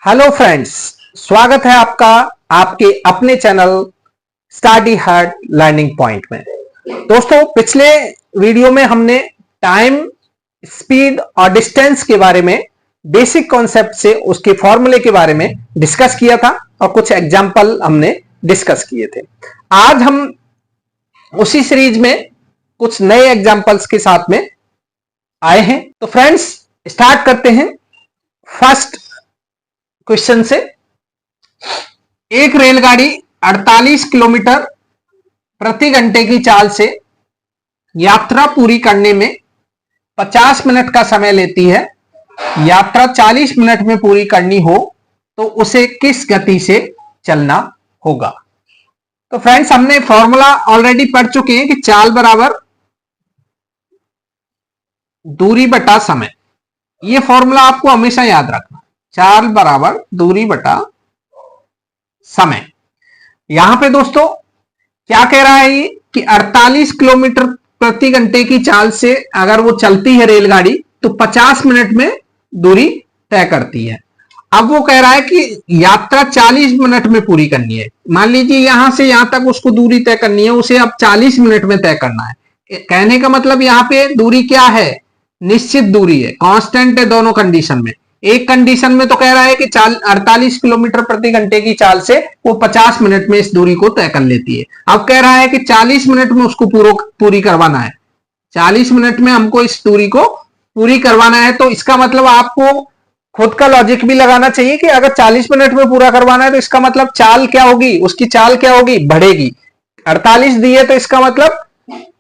Hello friends, स्वागत है आपका आपके अपने channel study hard learning point में। दोस्तों, पिछले वीडियो में हमने टाइम, स्पीड और डिस्टेंस के बारे में बेसिक कॉन्सेप्ट से उसके फॉर्मूले के बारे में डिस्कस किया था और कुछ एग्जाम्पल हमने डिस्कस किए थे। आज हम उसी सीरीज में कुछ नए एग्जाम्पल्स के साथ में आए हैं। तो फ्रेंड्स, स्टार्ट करते हैं फर्स्ट क्वेश्चन से। एक रेलगाड़ी 48 किलोमीटर प्रति घंटे की चाल से यात्रा पूरी करने में 50 मिनट का समय लेती है। यात्रा 40 मिनट में पूरी करनी हो तो उसे किस गति से चलना होगा। तो फ्रेंड्स, हमने फॉर्मूला ऑलरेडी पढ़ चुके हैं कि चाल बराबर दूरी बटा समय। यह फॉर्मूला आपको हमेशा याद रखना, चाल बराबर दूरी बटा समय। यहां पे दोस्तों क्या कह रहा है कि 48 किलोमीटर प्रति घंटे की चाल से अगर वो चलती है रेलगाड़ी तो 50 मिनट में दूरी तय करती है। अब वो कह रहा है कि यात्रा 40 मिनट में पूरी करनी है। मान लीजिए यहां से यहां तक उसको दूरी तय करनी है, उसे अब 40 मिनट में तय करना है। कहने का मतलब यहां पे दूरी क्या है, निश्चित दूरी है, कांस्टेंट है दोनों कंडीशन में। एक कंडीशन में तो कह रहा है कि 48 किलोमीटर प्रति घंटे की चाल से वो 50 मिनट में इस दूरी को तय कर लेती है। अब कह रहा है कि 40 मिनट में उसको पूरी करवाना है। 40 मिनट में हमको इस दूरी को पूरी करवाना है। तो इसका मतलब आपको खुद का लॉजिक भी लगाना चाहिए कि अगर 40 मिनट में पूरा करवाना है तो इसका मतलब चाल क्या होगी, उसकी चाल क्या होगी, बढ़ेगी। 48 दी है तो इसका मतलब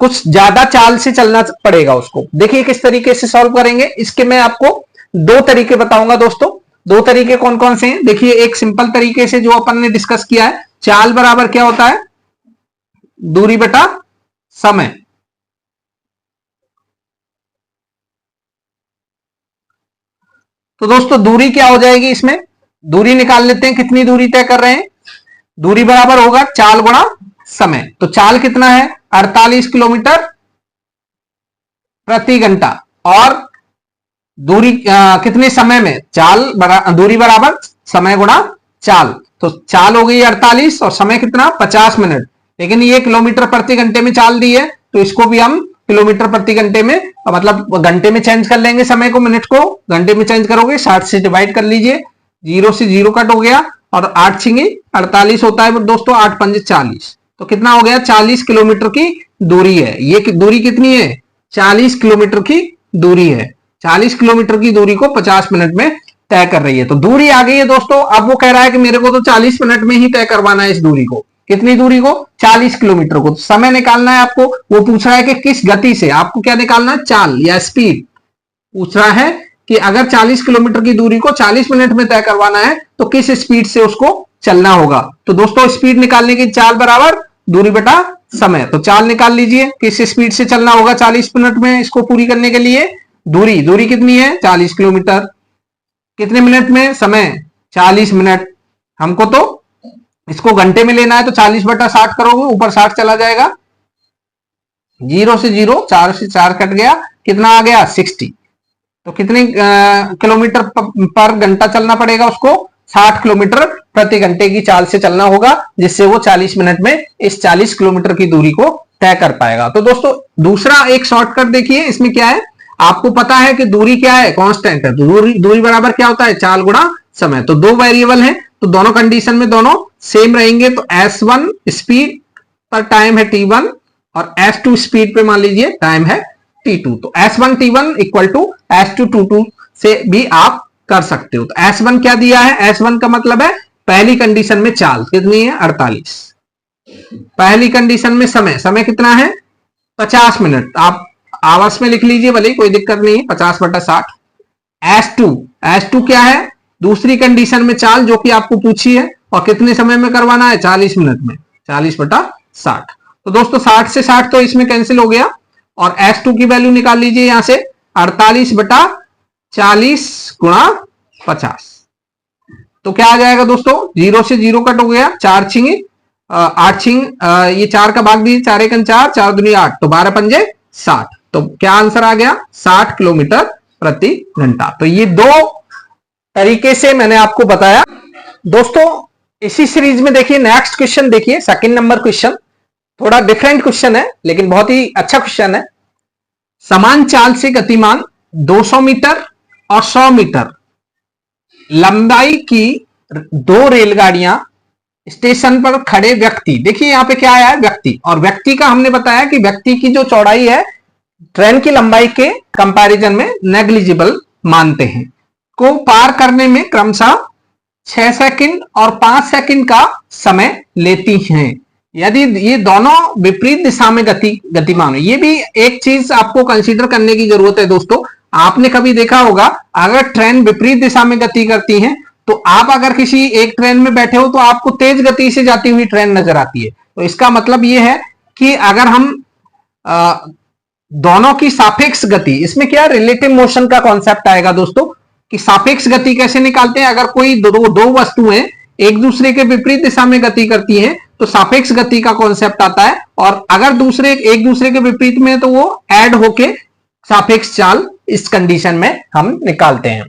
कुछ ज्यादा चाल से चलना पड़ेगा उसको। देखिए किस तरीके से सॉल्व करेंगे। इसके मैं आपको दो तरीके बताऊंगा दोस्तों। दो तरीके कौन कौन से हैं, देखिए। एक सिंपल तरीके से जो अपन ने डिस्कस किया है, चाल बराबर क्या होता है, दूरी बटा समय। तो दोस्तों दूरी क्या हो जाएगी, इसमें दूरी निकाल लेते हैं। कितनी दूरी तय कर रहे हैं, दूरी बराबर होगा चाल गुणा समय। तो चाल कितना है, 48 किलोमीटर प्रति घंटा, और दूरी कितने समय में, दूरी बराबर समय गुणा चाल। तो चाल हो गई 48 और समय कितना, 50 मिनट। लेकिन ये किलोमीटर प्रति घंटे में चाल दी है तो इसको भी हम किलोमीटर प्रति घंटे में, मतलब घंटे में चेंज कर लेंगे। समय को, मिनट को घंटे में चेंज करोगे, 60 से डिवाइड कर लीजिए, 0 से 0 कट हो गया और 8 छिंगे 48 होता है दोस्तों, 8 पंजे 40। तो कितना हो गया, 40 किलोमीटर की दूरी है। ये दूरी कितनी है, 40 किलोमीटर की दूरी है। 40 किलोमीटर की दूरी को 50 मिनट में तय कर रही है। तो दूरी आ गई है दोस्तों। अब वो कह रहा है कि मेरे को तो 40 मिनट में ही तय करवाना है इस दूरी को। कितनी दूरी को, 40 किलोमीटर को। तो समय निकालना है आपको। वो पूछ रहा है कि किस गति से, आपको क्या निकालना है, चाल या स्पीड। पूछ रहा है कि अगर 40 किलोमीटर की दूरी को 40 मिनट में तय करवाना है तो किस स्पीड से उसको चलना होगा। तो दोस्तों स्पीड निकालने की, चाल बराबर दूरी बटा समय। तो चाल निकाल लीजिए, किस स्पीड से चलना होगा 40 मिनट में इसको पूरी करने के लिए। दूरी कितनी है, 40 किलोमीटर। कितने मिनट में, समय 40 मिनट। हमको तो इसको घंटे में लेना है तो 40 बटा 60 करोगे, ऊपर 60 चला जाएगा, 0 से 0, 4 से 4 कट गया, कितना आ गया, 60। तो कितने किलोमीटर पर घंटा चलना पड़ेगा उसको, 60 किलोमीटर प्रति घंटे की चाल से चलना होगा, जिससे वो 40 मिनट में इस 40 किलोमीटर की दूरी को तय कर पाएगा। तो दोस्तों दूसरा एक शॉर्टकट देखिए, इसमें क्या है, आपको पता है कि दूरी क्या है, कांस्टेंट है। तो दूरी बराबर क्या होता है, चाल गुणा समय। तो दो वेरिएबल हैं तो दोनों कंडीशन में दोनों सेम रहेंगे। तो S1 स्पीड पर टाइम है T1 और S2 स्पीड पे मान लीजिए टाइम है T2। तो S1 T1 equal to S2 T2 से भी आप कर सकते हो। तो S1 क्या दिया है, S1 का मतलब है पहली कंडीशन में चाल कितनी है, 48। पहली कंडीशन में समय कितना है, 50 मिनट। आप आवर्स में लिख लीजिए भले, कोई दिक्कत नहीं है, 50 बटा 60। S2 क्या है, दूसरी कंडीशन में चाल जो कि आपको पूछी है, और कितने समय में करवाना है, 40 मिनट में, 40 बटा 60। तो दोस्तों 60 से 60 तो इसमें कैंसिल हो गया, और S2 की वैल्यू निकाल लीजिए यहां से, 48 बटा 40 गुणा 50। तो क्या आ जाएगा दोस्तों, 0 से 0 कट हो गया, 4 छिंगे 8 छिंग, ये 4 का भाग दीजिए, 4 एकन 4, 4 दूनी 8, तो 12 पंजे 60। तो क्या आंसर आ गया, 60 किलोमीटर प्रति घंटा। तो ये दो तरीके से मैंने आपको बताया। दोस्तों इसी सीरीज में देखिए नेक्स्ट क्वेश्चन देखिए, सेकंड नंबर क्वेश्चन थोड़ा डिफरेंट क्वेश्चन है लेकिन बहुत ही अच्छा क्वेश्चन है। समान चाल से गतिमान 200 मीटर और 100 मीटर लंबाई की दो रेलगाड़ियां स्टेशन पर खड़े व्यक्ति, देखिए यहां पे क्या आया है व्यक्ति, और व्यक्ति का हमने बताया कि व्यक्ति की जो चौड़ाई है ट्रेन की लंबाई के कंपैरिजन में नेग्लिजिबल मानते हैं, को पार करने में क्रमशः 6 सेकंड और 5 सेकंड का समय लेती हैं यदि ये दोनों विपरीत दिशा में गतिमान है। ये भी एक चीज आपको कंसीडर करने की जरूरत है दोस्तों। आपने कभी देखा होगा अगर ट्रेन विपरीत दिशा में गति करती है तो आप अगर किसी एक ट्रेन में बैठे हो तो आपको तेज गति से जाती हुई ट्रेन नजर आती है। तो इसका मतलब ये है कि अगर हम दोनों की सापेक्ष गति, इसमें क्या रिलेटिव मोशन का कॉन्सेप्ट आएगा दोस्तों कि सापेक्ष गति कैसे निकालते हैं। अगर कोई दो वस्तुएं एक दूसरे के विपरीत दिशा में गति करती हैं तो सापेक्ष गति का कॉन्सेप्ट आता है, और अगर दूसरे एक दूसरे के विपरीत में तो वो ऐड होके सापेक्ष चाल इस कंडीशन में हम निकालते हैं।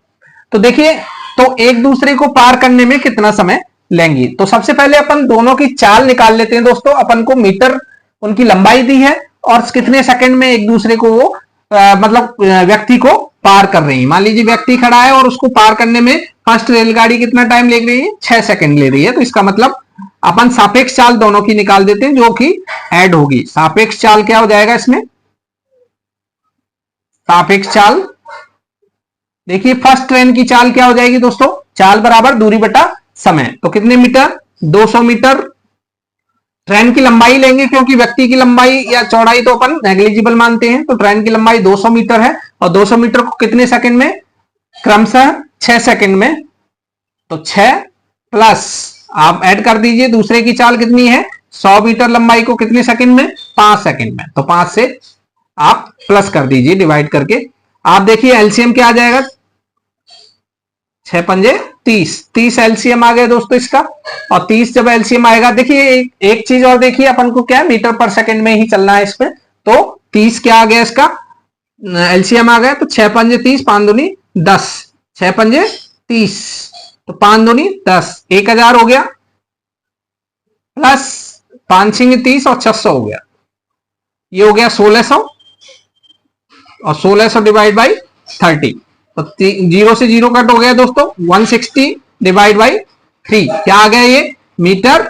तो देखिए तो एक दूसरे को पार करने में कितना समय लेंगी, तो सबसे पहले अपन दोनों की चाल निकाल लेते हैं दोस्तों। अपन को मीटर उनकी लंबाई दी है और कितने सेकंड में एक दूसरे को वो मतलब व्यक्ति को पार कर रही है। मान लीजिए व्यक्ति खड़ा है और उसको पार करने में फर्स्ट रेलगाड़ी कितना टाइम ले रही है, 6 सेकंड ले रही है। तो इसका मतलब अपन सापेक्ष चाल दोनों की निकाल देते हैं जो कि ऐड होगी। सापेक्ष चाल क्या हो जाएगा इसमें, सापेक्ष चाल देखिए फर्स्ट ट्रेन की चाल क्या हो जाएगी दोस्तों, चाल बराबर दूरी बटा समय। तो कितने मीटर, 200 मीटर। ट्रेन की लंबाई लेंगे क्योंकि व्यक्ति की लंबाई या चौड़ाई तो अपन नेग्लिजिबल मानते हैं, तो ट्रेन की लंबाई 200 मीटर है और 200 मीटर को कितने सेकंड में, क्रमशः 6 सेकंड में। तो 6 प्लस आप ऐड कर दीजिए दूसरे की चाल कितनी है 100 मीटर लंबाई को कितने सेकंड में, 5 सेकंड में। तो 5 से आप प्लस कर दीजिए डिवाइड करके। आप देखिए एलसीएम क्या आ जाएगा, 6 पंजे 30 एलसीएम आ गया दोस्तों इसका। और 30 जब एलसीएम आएगा, देखिए एक चीज और देखिए अपन को क्या मीटर पर सेकंड में ही चलना है इसमें। तो 30 क्या आ गया इसका एलसीएम आ गया, तो 6 पंजे 30, 5 दूनी 10, 6 पंजे 30, तो 5 दूनी 10, 1000 हो गया, प्लस 5 छिंगे 30 और 600 हो गया, ये हो गया 1600, और 1600 डिवाइड बाई 30, तो 0 से 0 कट हो गया दोस्तों। 160 डिवाइड बाई 3 क्या आ गया, ये मीटर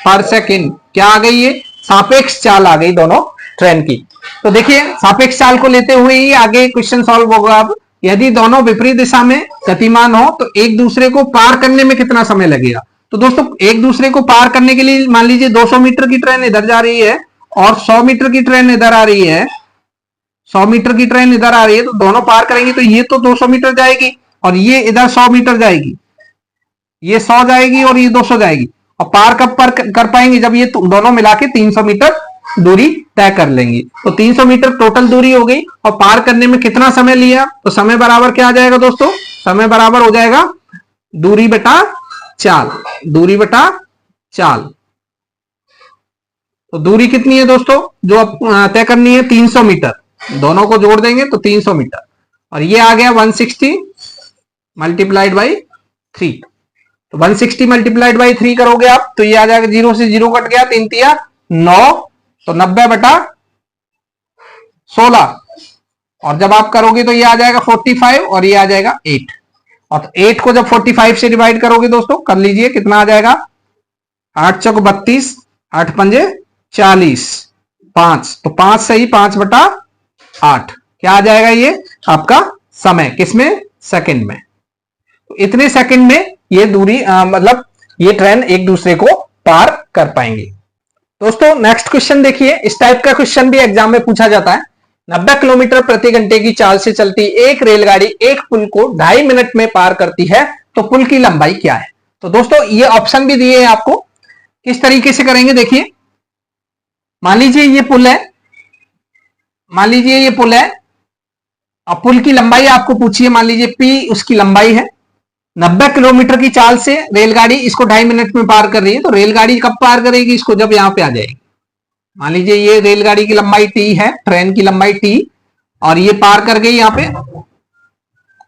पर सेकंड। क्या आ गई, ये सापेक्ष चाल आ गई दोनों ट्रेन की। तो देखिए सापेक्ष चाल को लेते हुए ही आगे क्वेश्चन सॉल्व होगा। अब यदि दोनों विपरीत दिशा में गतिमान हो तो एक दूसरे को पार करने में कितना समय लगेगा। तो दोस्तों एक दूसरे को पार करने के लिए मान लीजिए 200 मीटर की ट्रेन इधर जा रही है और 100 मीटर की ट्रेन इधर आ रही है, 100 मीटर की ट्रेन इधर आ रही है, तो दोनों पार करेंगे तो ये तो 200 मीटर जाएगी और ये इधर 100 मीटर जाएगी, ये 100 जाएगी और ये 200 जाएगी। और पार कब पर कर पाएंगे, जब ये दोनों मिला के 300 मीटर दूरी तय कर लेंगी। तो 300 मीटर टोटल दूरी हो गई और पार करने में कितना समय लिया, तो समय बराबर क्या आ जाएगा दोस्तों, समय बराबर हो जाएगा दूरी बटा चाल, दूरी बटा चाल। तो दूरी कितनी है दोस्तों जो अब तय करनी है, 300 मीटर, दोनों को जोड़ देंगे तो 300 मीटर, और ये आ गया 160 मल्टीप्लाइड बाई 3। तो 160 मल्टीप्लाइड बाई 3 करोगे आप तो ये आ जाएगा, 0 से 0 कट गया, 3 तिया 9, तो 90 बटा 16, और जब आप करोगे तो ये आ जाएगा 45 और ये आ जाएगा 8, और 8 को जब 45 से डिवाइड करोगे दोस्तों कर लीजिए कितना आ जाएगा, 8 चौक 32, 8 पंजे 40, 5, तो 5 सही 5 बटा 8 क्या आ जाएगा ये आपका समय, किसमें, सेकंड में। तो इतने सेकंड में ये दूरी मतलब ये ट्रेन एक दूसरे को पार कर पाएंगे। दोस्तों नेक्स्ट क्वेश्चन देखिए, इस टाइप का क्वेश्चन भी एग्जाम में पूछा जाता है। 90 किलोमीटर प्रति घंटे की चाल से चलती एक रेलगाड़ी एक पुल को 2.5 मिनट में पार करती है, तो पुल की लंबाई क्या है। तो दोस्तों ये ऑप्शन भी दिए हैं आपको, किस तरीके से करेंगे देखिए। मान लीजिए ये पुल है, मान लीजिए ये पुल है, अब पुल की लंबाई आपको पूछिए, मान लीजिए P उसकी लंबाई है, 90 किलोमीटर की चाल से रेलगाड़ी इसको 2.5 मिनट में पार कर रही है। तो रेलगाड़ी कब पार करेगी इसको, जब यहां पे आ जाएगी। मान लीजिए ये रेलगाड़ी की लंबाई T है, ट्रेन की लंबाई T, और ये पार कर गई यहां पे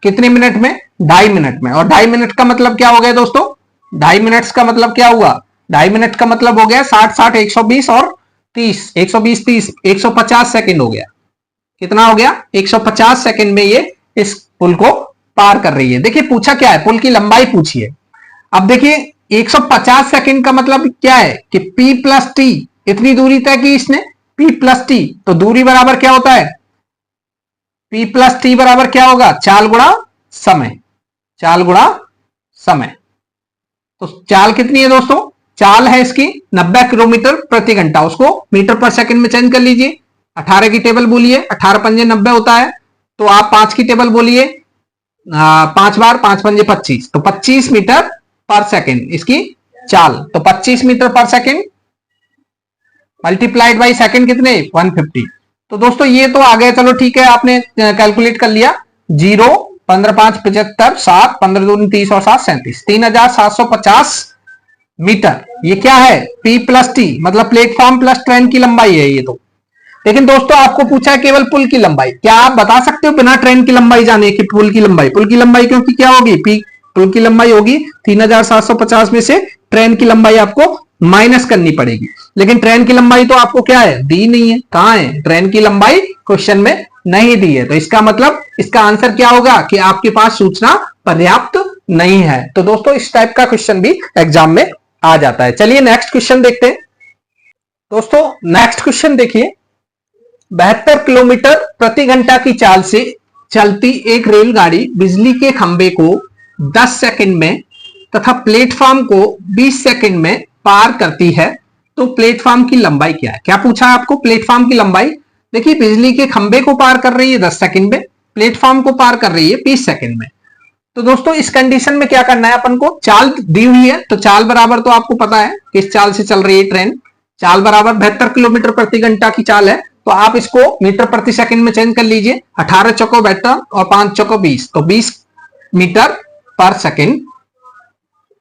कितने मिनट में? 2.5 मिनट में। और 2.5 मिनट का मतलब क्या हो गया दोस्तों? 2.5 मिनट का मतलब क्या हुआ? 2.5 मिनट का मतलब हो गया 60 60 120 और 30, 120 30 150 सेकंड हो गया। कितना हो गया? 150 सेकंड में ये इस पुल को पार कर रही है। देखिए पूछा क्या है, पुल की लंबाई पूछी है। अब देखिए 150 सेकंड का मतलब क्या है कि P प्लस टी, इतनी दूरी तय की इसने, P प्लस टी, तो दूरी बराबर क्या होता है? P प्लस टी बराबर क्या होगा? चाल गुणा समय, चाल गुणा समय। तो चाल कितनी है दोस्तों? चाल है इसकी 90 किलोमीटर प्रति घंटा, उसको मीटर पर सेकंड में चेंज कर लीजिए। 18 की टेबल बोलिए, 18 पंजे 90 होता है, तो आप 5 की टेबल बोलिए, 5 बार 5 पंजे 25, तो 25 मीटर पर सेकंड इसकी चाल। तो 25 मीटर पर सेकंड मल्टीप्लाइड बाई सेकंड कितने? 150। तो दोस्तों ये तो आ गया, चलो ठीक है, आपने कैलकुलेट कर लिया। 0 15 5 75 7 15 2 30 और 7 37, 3750 मीटर। ये क्या है? P प्लस टी, मतलब प्लेटफॉर्म प्लस ट्रेन की लंबाई है ये तो। लेकिन दोस्तों आपको पूछा है केवल पुल की लंबाई। क्या आप बता सकते हो बिना ट्रेन की लंबाई जाने कि पुल की लंबाई? पुल की लंबाई क्योंकि क्या होगी? P पुल की लंबाई होगी 3750 में से ट्रेन की लंबाई आपको माइनस करनी पड़ेगी। लेकिन ट्रेन की लंबाई तो आपको क्या है? दी नहीं है। कहां है ट्रेन की लंबाई? क्वेश्चन में नहीं दी है। तो इसका मतलब इसका आंसर क्या होगा कि आपके पास सूचना पर्याप्त नहीं है। तो दोस्तों इस टाइप का क्वेश्चन भी एग्जाम में आ जाता है। चलिए नेक्स्ट क्वेश्चन देखते हैं। दोस्तों नेक्स्ट क्वेश्चन देखिए, 72 किलोमीटर प्रति घंटा की चाल से चलती एक रेलगाड़ी बिजली के खंभे को 10 सेकंड में तथा प्लेटफॉर्म को 20 सेकंड में पार करती है, तो प्लेटफॉर्म की लंबाई क्या है? क्या पूछा है आपको? प्लेटफॉर्म की लंबाई। देखिए बिजली के खंभे को पार कर रही है 10 सेकंड में, प्लेटफॉर्म को पार कर रही है 20 सेकंड में। तो दोस्तों इस कंडीशन में क्या करना है अपन को? चाल दी हुई है, तो चाल बराबर तो आपको पता है किस चाल से चल रही है ट्रेन। चाल बराबर 72 किलोमीटर प्रति घंटा की चाल है, तो आप इसको मीटर प्रति सेकंड में चेंज कर लीजिए। 18 चौको 72 और 5 चौको 20, तो 20 मीटर पर सेकंड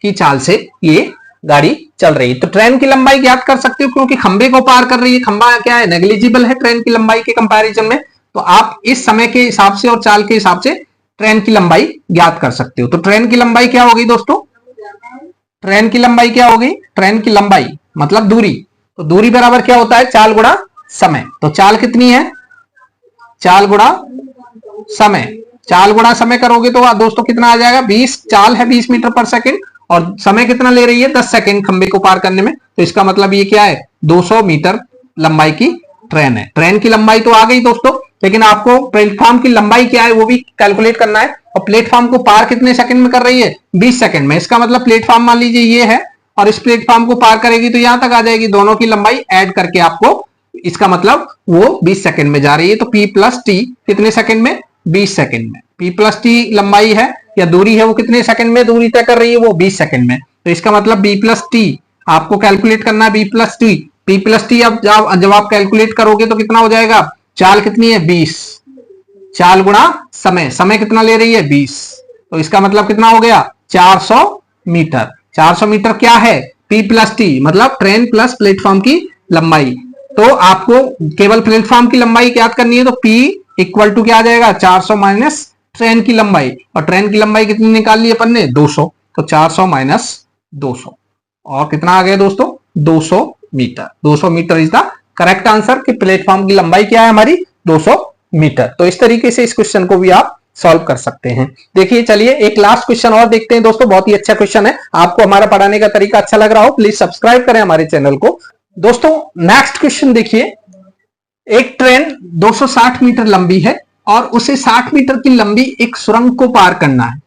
की चाल से ये गाड़ी चल रही है। तो ट्रेन की लंबाई ज्ञात कर सकते हो क्योंकि खंबे को पार कर रही है। खंबा क्या है? नेग्लिजिबल है ट्रेन की लंबाई के कंपैरिजन में। तो आप इस समय के हिसाब से और चाल के हिसाब से ट्रेन की लंबाई ज्ञात कर सकते हो। तो ट्रेन की लंबाई क्या होगी दोस्तों? ट्रेन की लंबाई क्या होगी? ट्रेन की लंबाई मतलब दूरी, तो दूरी बराबर क्या होता है? चाल गुणा समय। तो चाल कितनी है? चाल गुणा समय, चाल गुणा समय करोगे तो दोस्तों कितना आ जाएगा? 20, चाल है 20 मीटर पर सेकंड और समय कितना ले रही है? 10 सेकंड खंबे को पार करने में। तो इसका मतलब ये क्या है? 200 मीटर लंबाई की ट्रेन है। ट्रेन की लंबाई तो आ गई दोस्तों, लेकिन आपको प्लेटफॉर्म की लंबाई क्या है वो भी कैलकुलेट करना है। और प्लेटफॉर्म को पार कितने सेकंड में कर रही है? 20 सेकंड में। इसका मतलब प्लेटफॉर्म मान लीजिए ये है और इस प्लेटफॉर्म को पार करेगी तो यहां तक आ जाएगी। दोनों की लंबाई ऐड करके आपको, इसका मतलब वो 20 सेकंड में जा रही है। तो P प्लस टी कितने सेकंड में? 20 सेकंड में। P प्लस टी लंबाई है या दूरी है, वो कितने सेकंड में दूरी तय कर रही है? वो 20 सेकंड में। तो इसका मतलब B प्लस टी आपको कैलकुलेट करना है। B plus T, P plus T अब जब आप कैलकुलेट करोगे तो कितना हो जाएगा? चाल कितनी है? 20, चाल गुणा समय, समय कितना ले रही है? 20। तो इसका मतलब कितना हो गया? 400 मीटर। 400 मीटर क्या है? P प्लस टी मतलब ट्रेन प्लस प्लेटफॉर्म की लंबाई। तो आपको केवल प्लेटफॉर्म की लंबाई याद करनी है, तो P इक्वल टू क्या आ जाएगा? 400 माइनस ट्रेन की लंबाई। और ट्रेन की लंबाई कितनी निकाल ली अपन ने? 200। तो 400 माइनस 200 और कितना आ गया दोस्तों? 200 metre. 200 metre is the correct answer कि प्लेटफॉर्म की लंबाई क्या है हमारी? 200 मीटर। तो इस तरीके से इस क्वेश्चन को भी आप सॉल्व कर सकते हैं। देखिए चलिए एक लास्ट क्वेश्चन और देखते हैं दोस्तों, बहुत ही अच्छा क्वेश्चन है। आपको हमारा पढ़ाने का तरीका अच्छा लग रहा हो प्लीज सब्सक्राइब करें हमारे चैनल को। दोस्तों नेक्स्ट क्वेश्चन देखिए, एक ट्रेन 260 मीटर लंबी है और उसे 60 मीटर की लंबी एक सुरंग को पार करना है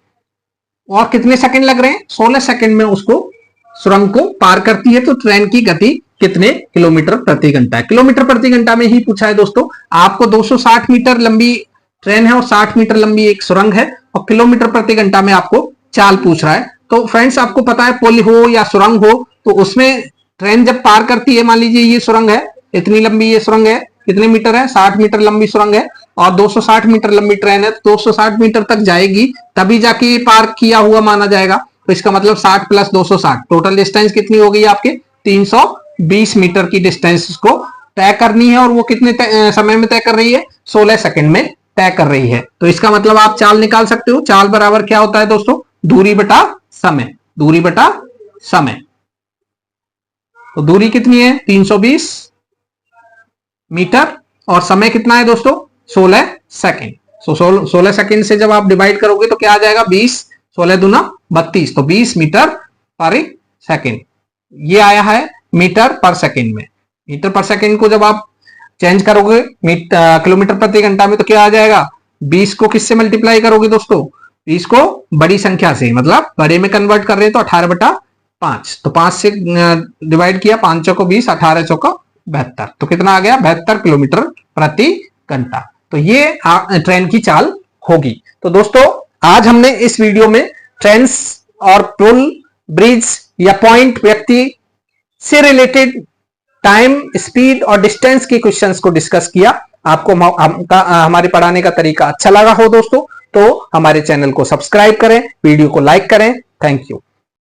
और कितने सेकंड लग रहे हैं? 16 सेकंड में उसको सुरंग को पार करती है। तो ट्रेन की गति कितने किलोमीटर प्रति घंटा है? किलोमीटर प्रति घंटा में ही पूछा है दोस्तों। आपको 260 मीटर लंबी ट्रेन है और 60 मीटर लंबी एक सुरंग है और किलोमीटर प्रति घंटा में आपको चाल पूछ रहा है। तो फ्रेंड्स आपको पता है पुल हो या सुरंग हो तो उसमें ट्रेन जब पार करती है, मान लीजिए ये सुरंग है, इतनी लंबी ये सुरंग है, कितने मीटर है? 60 मीटर लंबी सुरंग है और 260 मीटर लंबी ट्रेन है, तो 260 मीटर तक जाएगी तभी जाके पार किया हुआ माना जाएगा। तो इसका मतलब 60 प्लस 260 टोटल डिस्टेंस कितनी हो गई आपके? 320 मीटर की डिस्टेंस को तय करनी है और वो कितने समय में तय कर रही है? 16 सेकंड में तय कर रही है। तो इसका मतलब आप चाल निकाल सकते हो। चाल बराबर क्या होता है दोस्तों, दूरी बटा समय, दूरी बटा समय। तो दूरी कितनी है 320 मीटर और समय कितना है दोस्तों 16 सेकंड। सो 16 सेकंड से जब आप डिवाइड करोगे तो क्या आ जाएगा 20, 16 दूना 32, तो 20 मीटर पर सेकंड। ये आया है मीटर पर सेकंड में। मीटर पर सेकंड को जब आप चेंज करोगे किलोमीटर प्रति घंटा में तो क्या आ जाएगा, 20 को किससे मल्टीप्लाई करोगे दोस्तों, 20 को बड़ी संख्या से, मतलब बड़े में कन्वर्ट कर रहे हैं तो 18/5, तो 5 से डिवाइड किया, 5 चौको 20, 18 चौको 72, तो कितना आ गया 72 किलोमीटर प्रति घंटा। तो ये ट्रेन की चाल होगी। तो दोस्तों आज हमने इस वीडियो में ट्रेन्स और पुल, ब्रिज या पॉइंट, व्यक्ति से रिलेटेड टाइम, स्पीड और डिस्टेंस के क्वेश्चंस को डिस्कस किया। आपको हमारे पढ़ाने का तरीका अच्छा लगा हो दोस्तों तो हमारे चैनल को सब्सक्राइब करें, वीडियो को लाइक करें। Thank you.